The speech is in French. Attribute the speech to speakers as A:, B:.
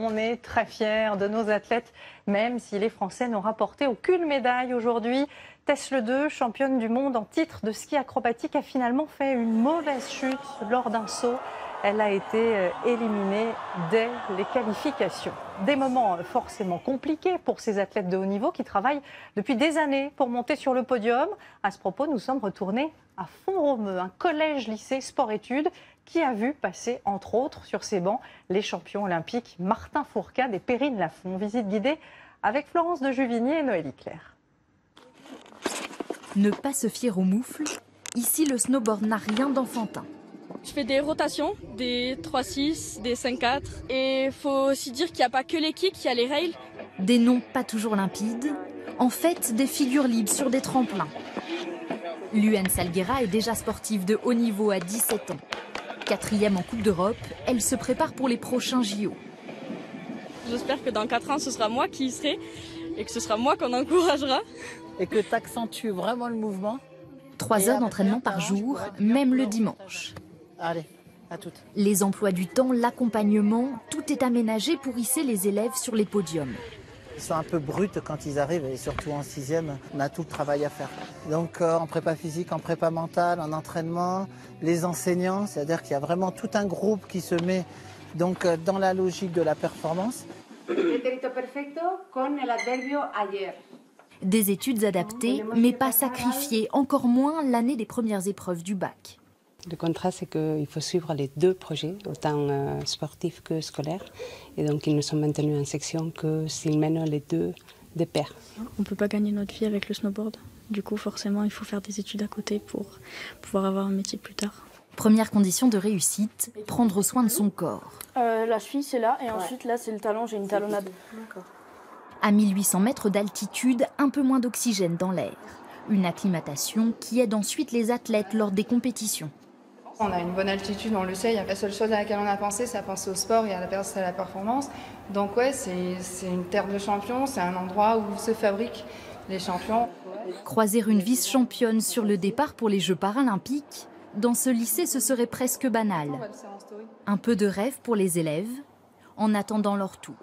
A: On est très fiers de nos athlètes, même si les Français n'ont rapporté aucune médaille aujourd'hui. Tess Le2, championne du monde en titre de ski acrobatique, a finalement fait une mauvaise chute lors d'un saut. Elle a été éliminée dès les qualifications. Des moments forcément compliqués pour ces athlètes de haut niveau qui travaillent depuis des années pour monter sur le podium. À ce propos, nous sommes retournés à Font-Romeu, un collège-lycée sport-études qui a vu passer, entre autres, sur ses bancs, les champions olympiques Martin Fourcade et Perrine Lafont. Visite guidée avec Florence de Juvigny et Noélie Claire.
B: Ne pas se fier aux moufles, ici le snowboard n'a rien d'enfantin.
C: Je fais des rotations, des 3-6, des 5-4. Et il faut aussi dire qu'il n'y a pas que les kicks, il y a les rails.
B: Des noms pas toujours limpides, en fait des figures libres sur des tremplins. Luan Salguera est déjà sportive de haut niveau à 17 ans. 4e en Coupe d'Europe, elle se prépare pour les prochains JO.
C: J'espère que dans 4 ans, ce sera moi qui y serai et que ce sera moi qu'on encouragera.
D: Et que tu accentues vraiment le mouvement.
B: 3 heures d'entraînement par jour, même le dimanche.
D: Allez, à toutes.
B: Les emplois du temps, l'accompagnement, tout est aménagé pour hisser les élèves sur les podiums.
D: Ils sont un peu bruts quand ils arrivent et surtout en 6e, on a tout le travail à faire. Donc en prépa physique, en prépa mentale, en entraînement, les enseignants, c'est-à-dire qu'il y a vraiment tout un groupe qui se met donc, dans la logique de la performance.
B: Des études adaptées, mais pas sacrifiées, encore moins l'année des premières épreuves du bac.
E: Le contrat, c'est qu'il faut suivre les 2 projets, autant sportifs que scolaires. Et donc, ils ne sont maintenus en section que s'ils mènent les 2 de pair.
F: On ne peut pas gagner notre vie avec le snowboard. Du coup, forcément, il faut faire des études à côté pour pouvoir avoir un métier plus tard.
B: Première condition de réussite, prendre soin de son corps.
F: La cheville, c'est là, et ensuite, là, c'est le talon, j'ai une talonnade.
B: À 1800 mètres d'altitude, un peu moins d'oxygène dans l'air. Une acclimatation qui aide ensuite les athlètes lors des compétitions.
G: On a une bonne altitude, on le sait, la seule chose à laquelle on a pensé, c'est à penser au sport et à la performance. Donc ouais, c'est une terre de champions, c'est un endroit où se fabriquent les champions.
B: Croiser une vice-championne sur le départ pour les Jeux paralympiques, dans ce lycée, ce serait presque banal. Un peu de rêve pour les élèves, en attendant leur tour.